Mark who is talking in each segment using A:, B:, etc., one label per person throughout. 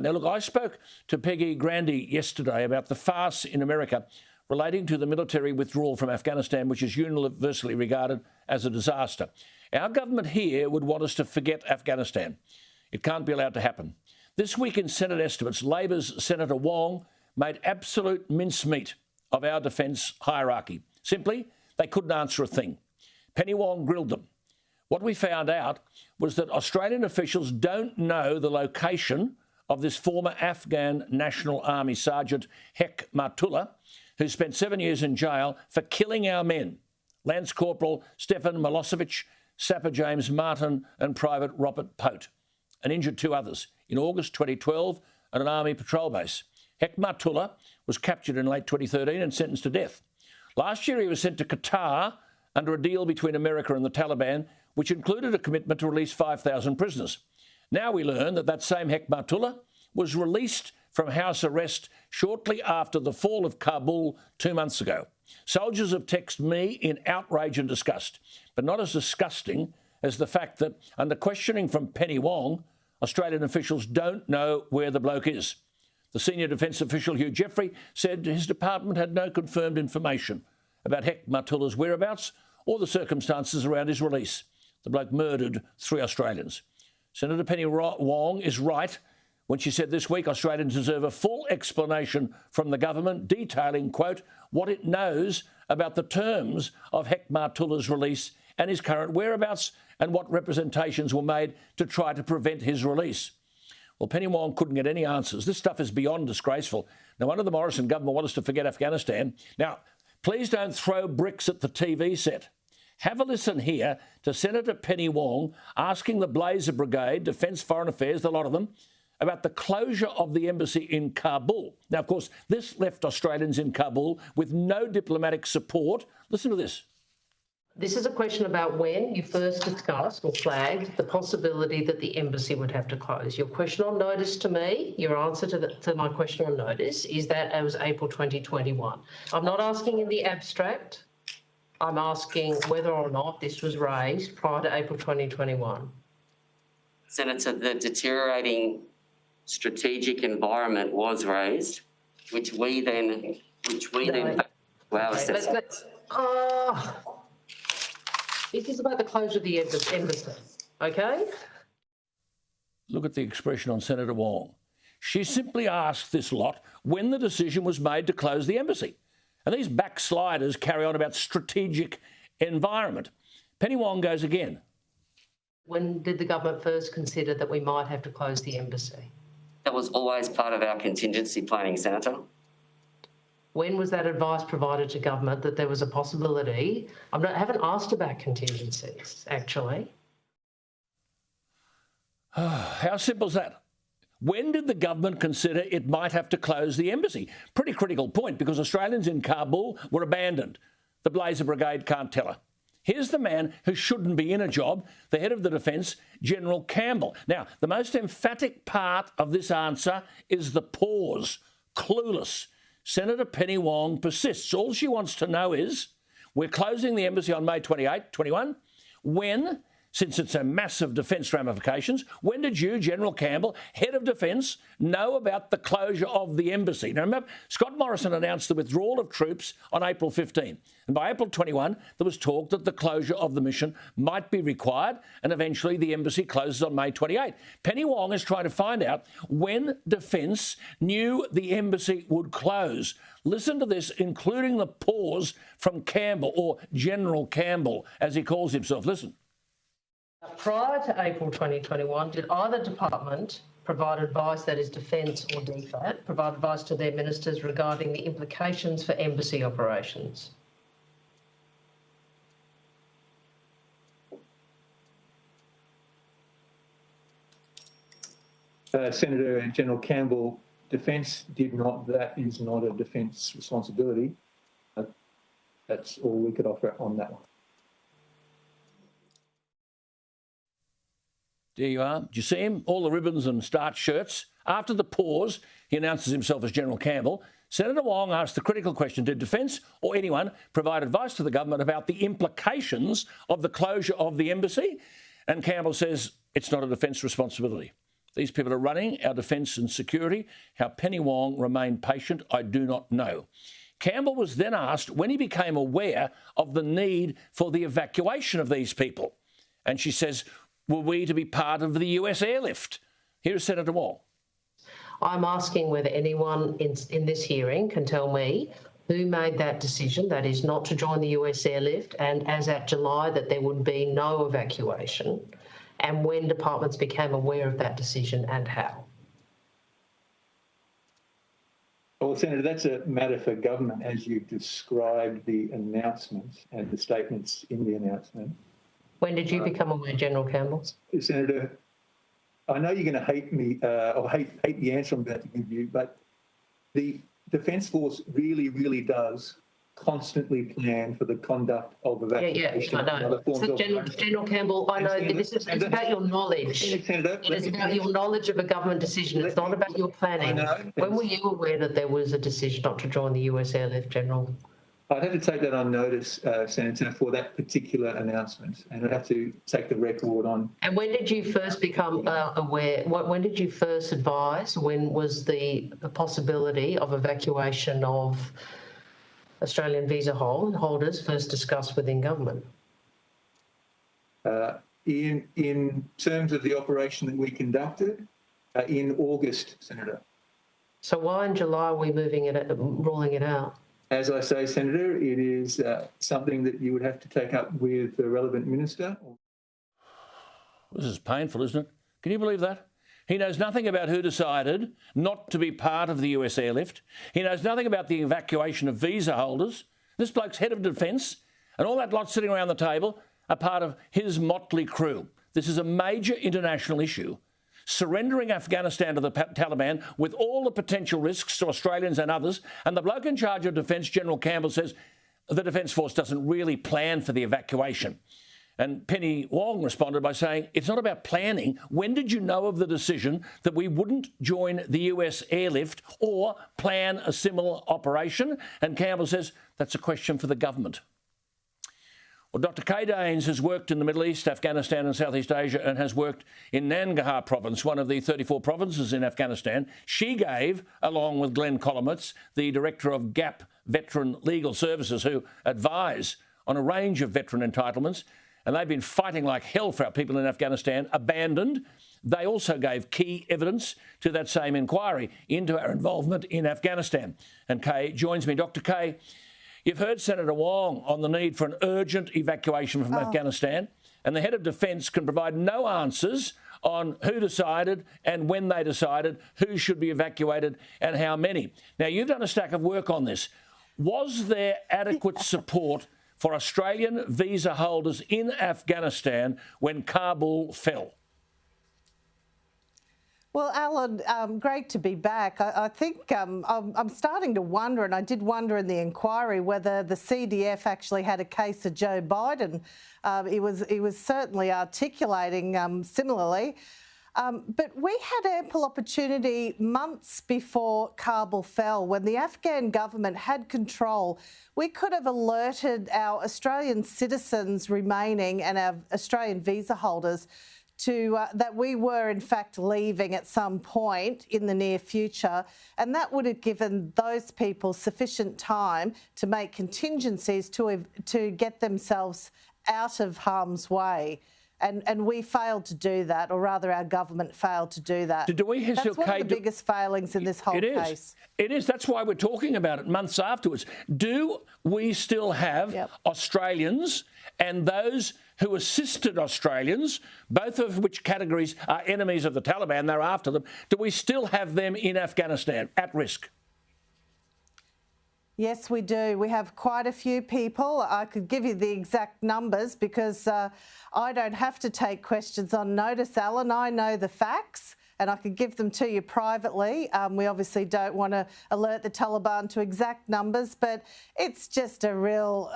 A: Now, look, I spoke to Peggy Grandy yesterday about the farce in America relating to the military withdrawal from Afghanistan, which is universally regarded as a disaster. Our government here would want us to forget Afghanistan. It can't be allowed to happen. This week in Senate estimates, Labor's Senator Wong made absolute mincemeat of our defence hierarchy. Simply, they couldn't answer a thing. Penny Wong grilled them. What we found out was that Australian officials don't know the location of this former Afghan National Army Sergeant Hek Mahtullah, who spent 7 years in jail for killing our men, Lance Corporal Stefan Milosevic, Sapper James Martin and Private Robert Pote, and injured 2 others in August 2012 at an Army patrol base. Hek Mahtullah was captured in late 2013 and sentenced to death. Last year he was sent to Qatar under a deal between America and the Taliban, which included a commitment to release 5,000 prisoners. Now we learn that that same Hek Mahtullah was released from house arrest shortly after the fall of Kabul 2 months ago. Soldiers have texted me in outrage and disgust, but not as disgusting as the fact that, under questioning from Penny Wong, Australian officials don't know where the bloke is. The senior defence official, Hugh Jeffrey, said his department had no confirmed information about Hek Mahtullah's whereabouts or the circumstances around his release. The bloke murdered 3 Australians. Senator Penny Wong is right when she said this week Australians deserve a full explanation from the government detailing, quote, what it knows about the terms of Hek Mahtullah's release and his current whereabouts and what representations were made to try to prevent his release. Well, Penny Wong couldn't get any answers. This stuff is beyond disgraceful. No wonder the Morrison government want us to forget Afghanistan. Now, please don't throw bricks at the TV set. Have a listen here to Senator Penny Wong asking the Blazer Brigade, Defence, Foreign Affairs, a lot of them, about the closure of the embassy in Kabul. Now, of course, this left Australians in Kabul with no diplomatic support. Listen to this.
B: This is a question about when you first discussed or flagged the possibility that the embassy would have to close. Your question on notice to me, your answer to my question on notice is that it was April 2021. I'm not asking in the abstract. I'm asking whether or not this was raised prior to April 2021.
C: Senator, the deteriorating strategic environment was raised, which we then well,
B: this is about the closure of the embassy, okay?
A: Look at the expression on Senator Wong. She simply asked this lot when the decision was made to close the embassy. And these backsliders carry on about strategic environment. Penny Wong goes again.
B: When did the government first consider that we might have to close the embassy?
C: That was always part of our contingency planning, Senator.
B: When was that advice provided to government that there was a possibility? I haven't asked about contingencies, actually.
A: How simple is that? When did the government consider it might have to close the embassy? Pretty critical point, because Australians in Kabul were abandoned. The Blazer Brigade can't tell her. Here's the man who shouldn't be in a job, the head of the defence, General Campbell. Now, the most emphatic part of this answer is the pause. Clueless. Senator Penny Wong persists. All she wants to know is, we're closing the embassy on May 28, 21. When, since it's a massive defence ramifications, when did you, General Campbell, head of defence, know about the closure of the embassy? Now, remember, Scott Morrison announced the withdrawal of troops on April 15. And by April 21, there was talk that the closure of the mission might be required, and eventually the embassy closes on May 28. Penny Wong is trying to find out when Defence knew the embassy would close. Listen to this, including the pause from Campbell, or General Campbell, as he calls himself. Listen.
B: Prior to April 2021, did either department provide advice, that is Defence or DFAT, provide advice to their ministers regarding the implications for embassy operations?
D: Senator General Campbell, Defence did not. That is not a Defence responsibility. That's all we could offer on that one.
A: There you are. Do you see him? All the ribbons and starched shirts. After the pause, he announces himself as General Campbell. Senator Wong asked the critical question, did Defence or anyone provide advice to the government about the implications of the closure of the embassy? And Campbell says it's not a Defence responsibility. These people are running our defence and security. How Penny Wong remained patient, I do not know. Campbell was then asked when he became aware of the need for the evacuation of these people. And she says, were we to be part of the US airlift? Here's Senator Wong.
B: I'm asking whether anyone in this hearing can tell me who made that decision, that is not to join the US airlift, and as at July that there would be no evacuation, and when departments became aware of that decision and how.
D: Well, Senator, that's a matter for government as you've described the announcement and the statements in the announcement.
B: When did you become aware, General Campbell?
D: Senator, I know you're going to hate me or hate the answer I'm about to give you, but the Defence Force really does constantly plan for the conduct of evacuation.
B: I know. So General Campbell, I know it's about your knowledge. It is about your knowledge of a government decision. It's not about your planning. When were you aware that there was a decision not to join the US airlift, General?
D: I'd have to take that on notice, Senator, for that particular announcement, and I'd have to take the record on.
B: And when did you first become aware? When did you first advise? When was the possibility of evacuation of Australian visa holders first discussed within government?
D: In terms of the operation that we conducted, in August, Senator.
B: So why in July are we ruling it out?
D: As I say, Senator, it is something that you would have to take up with the relevant minister.
A: This is painful, isn't it? Can you believe that? He knows nothing about who decided not to be part of the US airlift. He knows nothing about the evacuation of visa holders. This bloke's head of defence and all that lot sitting around the table are part of his motley crew. This is a major international issue. Surrendering Afghanistan to the Taliban with all the potential risks to Australians and others, and the bloke in charge of defence, General Campbell, says the Defence Force doesn't really plan for the evacuation. And Penny Wong responded by saying, it's not about planning. When did you know of the decision that we wouldn't join the US airlift or plan a similar operation? And Campbell says, that's a question for the government. Well, Dr. Kay Danes has worked in the Middle East, Afghanistan and Southeast Asia and has worked in Nangarhar province, one of the 34 provinces in Afghanistan. She gave, along with Glenn Colomitz, the director of GAP Veteran Legal Services, who advise on a range of veteran entitlements, and they've been fighting like hell for our people in Afghanistan, abandoned. They also gave key evidence to that same inquiry into our involvement in Afghanistan. And Kay joins me. Dr. Kay, you've heard Senator Wong on the need for an urgent evacuation from Afghanistan, and the head of defence can provide no answers on who decided and when they decided, who should be evacuated and how many. Now, you've done a stack of work on this. Was there adequate support for Australian visa holders in Afghanistan when Kabul fell?
E: Well, Alan, great to be back. I think I'm starting to wonder, and I did wonder in the inquiry, whether the CDF actually had a case of Joe Biden. He was certainly articulating similarly. But we had ample opportunity months before Kabul fell. When the Afghan government had control, we could have alerted our Australian citizens remaining and our Australian visa holders to that we were in fact leaving at some point in the near future, and that would have given those people sufficient time to make contingencies to get themselves out of harm's way. And we failed to do that, or rather our government failed to do that.
A: That's one
E: of the biggest failings in this whole case.
A: It is. That's why we're talking about it months afterwards. Do we still have Australians and those who assisted Australians, both of which categories are enemies of the Taliban, they're after them, do we still have them in Afghanistan at risk?
E: Yes, we do. We have quite a few people. I could give you the exact numbers because I don't have to take questions on notice, Alan. I know the facts and I could give them to you privately. We obviously don't want to alert the Taliban to exact numbers, but it's just a real...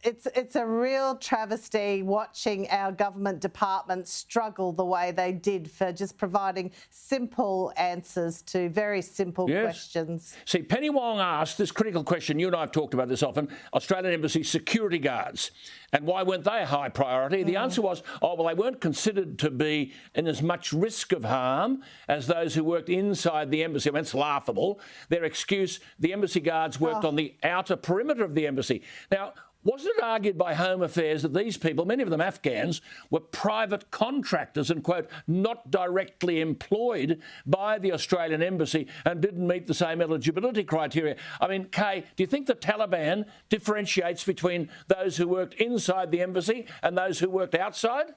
E: it's a real travesty watching our government departments struggle the way they did for just providing simple answers to very simple questions.
A: See, Penny Wong asked this critical question. You and I have talked about this often. Australian Embassy security guards. And why weren't they a high priority? The answer was, oh, well, they weren't considered to be in as much risk of harm as those who worked inside the embassy. I mean, it's laughable. Their excuse, the embassy guards worked on the outer perimeter of the embassy. Now, wasn't it argued by Home Affairs that these people, many of them Afghans, were private contractors and, quote, not directly employed by the Australian Embassy and didn't meet the same eligibility criteria? I mean, Kay, do you think the Taliban differentiates between those who worked inside the embassy and those who worked outside?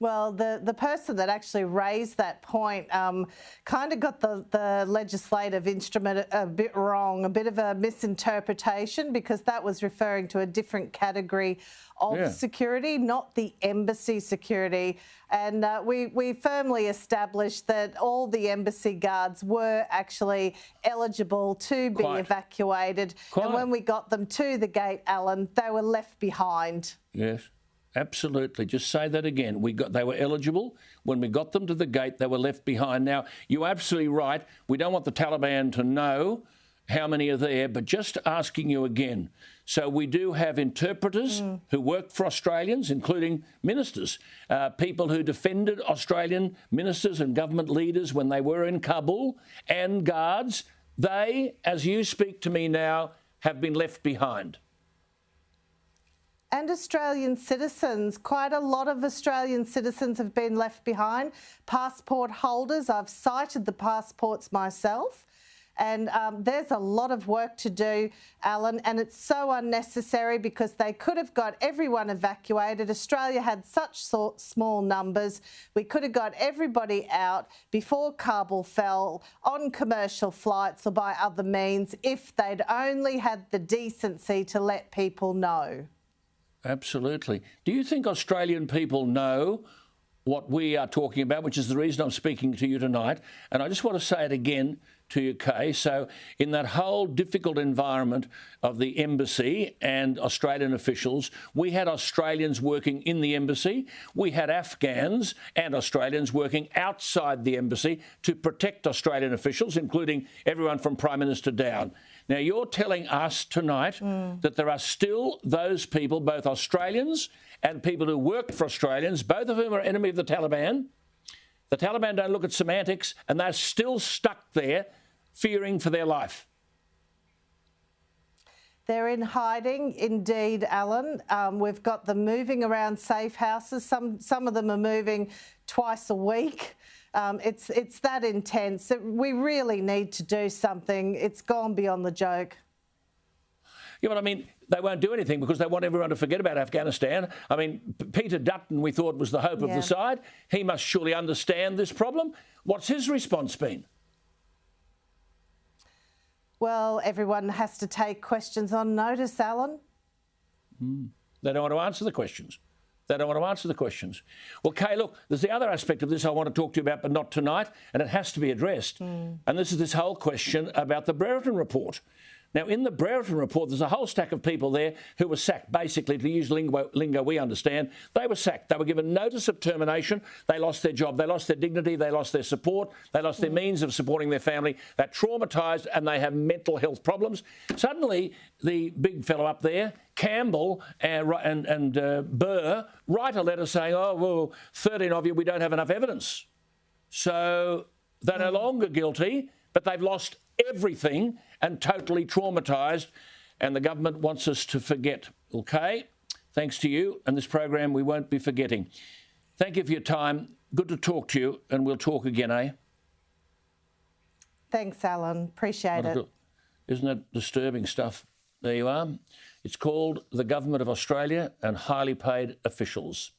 E: Well, the person that actually raised that point kind of got the legislative instrument a bit wrong, a bit of a misinterpretation, because that was referring to a different category of security, not the embassy security. And we firmly established that all the embassy guards were actually eligible to be evacuated. And when we got them to the gate, Alan, they were left behind.
A: Yes. Absolutely. Just say that again. They were eligible. When we got them to the gate, they were left behind. Now, you're absolutely right. We don't want the Taliban to know how many are there, but just asking you again. So we do have interpreters who work for Australians, including ministers, people who defended Australian ministers and government leaders when they were in Kabul, and guards. They, as you speak to me now, have been left behind.
E: And Australian citizens, quite a lot of Australian citizens have been left behind. Passport holders, I've cited the passports myself. And there's a lot of work to do, Alan, and it's so unnecessary because they could have got everyone evacuated. Australia had such small numbers. We could have got everybody out before Kabul fell on commercial flights or by other means if they'd only had the decency to let people know.
A: Absolutely. Do you think Australian people know what we are talking about, which is the reason I'm speaking to you tonight? And I just want to say it again to you, Kay. So in that whole difficult environment of the embassy and Australian officials, we had Australians working in the embassy. We had Afghans and Australians working outside the embassy to protect Australian officials, including everyone from Prime Minister down. Now, you're telling us tonight that there are still those people, both Australians and people who work for Australians, both of whom are enemy of the Taliban. The Taliban don't look at semantics, and they're still stuck there, fearing for their life.
E: They're in hiding, indeed, Alan. We've got them moving around safe houses. Some of them are moving twice a week. It's that intense. We really need to do something. It's gone beyond the joke.
A: Yeah, but I mean, they won't do anything because they want everyone to forget about Afghanistan. I mean, Peter Dutton, we thought, was the hope of the side. He must surely understand this problem. What's his response been?
E: Well, everyone has to take questions on notice, Alan.
A: They don't want to answer the questions. They don't want to answer the questions. Well, Kay, look, there's the other aspect of this I want to talk to you about, but not tonight, and it has to be addressed. And this is this whole question about the Brereton report. Now, in the Brereton report, there's a whole stack of people there who were sacked, basically, to use lingo we understand. They were sacked. They were given notice of termination. They lost their job. They lost their dignity. They lost their support. They lost their means of supporting their family. They're traumatised and they have mental health problems. Suddenly, the big fellow up there, Campbell and Burr, write a letter saying, oh, well, 13 of you, we don't have enough evidence. So they're no longer guilty, but they've lost everything and totally traumatised, and the government wants us to forget. Okay? Thanks to you and this program, we won't be forgetting. Thank you for your time. Good to talk to you, and we'll talk again, eh?
E: Thanks, Alan. Appreciate it.
A: Isn't that disturbing stuff? There you are. It's called the Government of Australia and highly paid officials.